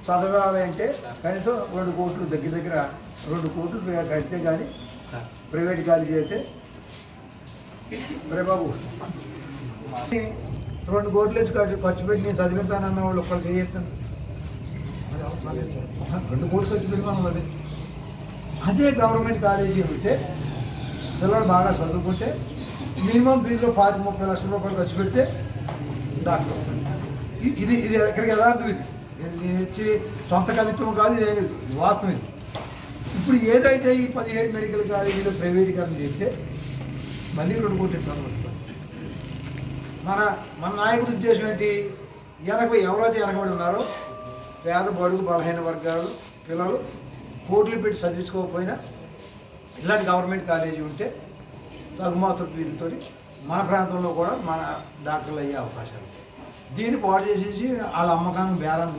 చదవాలి అంటే కనీసం 2 కోట్లు దగ్గర 2 కోట్లు కడితే కానీ ప్రైవేట్ కాలేజీ అయితే రే బాబు 2 కోట్లు వేసి ఖర్చు పెట్టి నేను చదివిస్తానన్న వాళ్ళు ఒక్కరు చేయొస్తాను 2 కోట్లు ఖర్చు పెడతాను అది. అదే గవర్నమెంట్ కాలేజీ ఉంటే పిల్లలు బాగా చదువుకుంటే మినిమం ఫీజులో 30 లక్షల రూపాయలు ఖర్చు పెడితే డాక్టర్ ఇది ఎక్కడికి యథార్థం ఇది. నేను వచ్చి సొంత కవిత్వం కాదు, ఇది వాస్తవం. ఇది ఇప్పుడు ఏదైతే ఈ 17 మెడికల్ కాలేజీలు ప్రైవేటీకరణ చేస్తే మళ్ళీ 2 కోట్లు ఇస్తాను. మన నాయకుడి ఉద్దేశం ఏంటి? ఎవరైతే వెనకబడి ఉన్నారో పేద బడుగు బలహీన వర్గాలు పిల్లలు కోట్లు పెట్టి చదివించుకోకపోయినా ఇలాంటి గవర్నమెంట్ కాలేజీ ఉంటే తగుమాత్ర ఫీజులతో మన ప్రాంతంలో కూడా మన డాక్టర్లు అయ్యే అవకాశాలు. దీన్ని పాడు చేసేసి వాళ్ళ అమ్మకాన్ని బేరం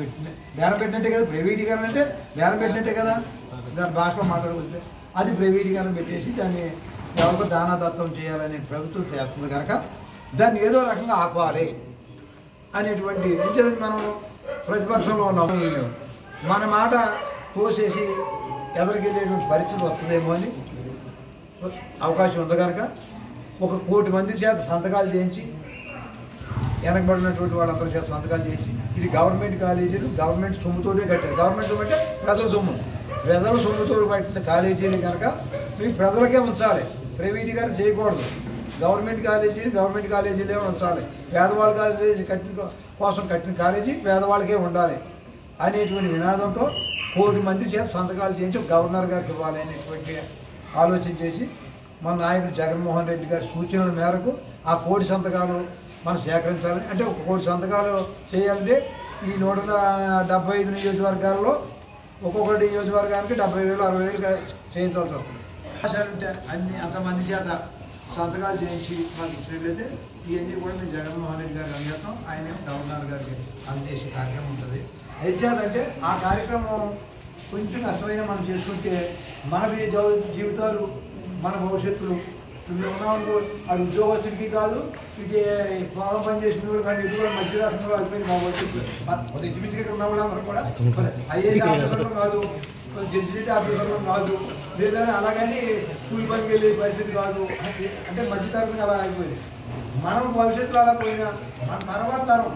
పెట్టినట్టే కదా. ప్రైవేటీకరణ అంటే బేరం పెట్టినట్టే కదా, దాని భాషలో మాట్లాడుకుంటే. అది ప్రైవేటీకరణ పెట్టేసి దాన్ని ఎవరికో దానాదత్తం చేయాలనే ప్రభుత్వం చేస్తుంది కనుక దాన్ని ఏదో రకంగా ఆపాలి అనేటువంటి మనం ప్రతిపక్షంలో ఉన్నాము. మన మాట తోసేసి ఎదరికెళ్ళేటువంటి పరిస్థితి వస్తుందేమో అని అవకాశం ఉంది కనుక 1 కోటి మంది చేత సంతకాలు చేయించి వెనకబడినటువంటి వాళ్ళందరి చేత సంతకాలు చేసి ఇది గవర్నమెంట్ కాలేజీలు గవర్నమెంట్ సొమ్ముతోనే కట్టారు. గవర్నమెంట్ సొమ్ము అంటే ప్రజల సొమ్ము, ప్రజల సొమ్ముతో కట్టిన కాలేజీలు కనుక మీరు ప్రజలకే ఉంచాలి, ప్రైవేటీకరణ చేయకూడదు. గవర్నమెంట్ కాలేజీలే ఉంచాలి. పేదవాళ్ళ కాలేజీ కోసం కట్టిన కాలేజీ పేదవాళ్ళకే ఉండాలి అనేటువంటి నినాదంతో 1 కోటి మంది చేత సంతకాలు చేయించి గవర్నర్ గారికి ఇవ్వాలి అనేటువంటి ఆలోచన చేసి మన నాయకుడు జగన్మోహన్ రెడ్డి గారి సూచనల మేరకు ఆ 1 కోటి సంతకాలు మనం సేకరించాలి. అంటే 1 కోటి సంతకాలు చేయాలంటే ఈ 175 నియోజకవర్గాల్లో ఒక్కొక్కటి నియోజకవర్గానికి 70,000 60,000 చేయించాల్సి వస్తుంది. అంటే అంతమంది చేత సంతకాలు చేయించి మాకు ఇచ్చినట్లయితే ఇవన్నీ కూడా మేము జగన్మోహన్ రెడ్డి గారికి అందజేస్తాం. ఆయన గవర్నర్ గారికి అందజేసే కార్యక్రమం ఉంటుంది. అంటే ఆ కార్యక్రమం కొంచెం కష్టమైనా మనం చేసుకుంటే మన జీవితాలు మన భవిష్యత్తులు ఉన్నామనుకో అది ఉద్యోగస్తుడికి కాదు, ఇటు పొలం పనిచేసిన వాళ్ళు కానీ ఇటు కూడా మధ్య రాష్ట్రంలో అయిపోయింది మా భవిష్యత్తు. ఇంచుమించుగా ఇక్కడ ఉన్న వాళ్ళందరూ కూడా ఐఏఎస్ ఆఫీసర్లు కాదు, జడ్జిమెంట్ ఆఫీసర్లు కాదు, లేదా అలాగని కూలి పనికి వెళ్ళే పరిస్థితి కాదు. అంటే మధ్యతరగతి అలా అయిపోయింది. మనం భవిష్యత్తులో అలా పోయినా మన తర్వాత తరం,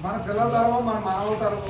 మన పిల్లల తరమో మన మానవ తరమో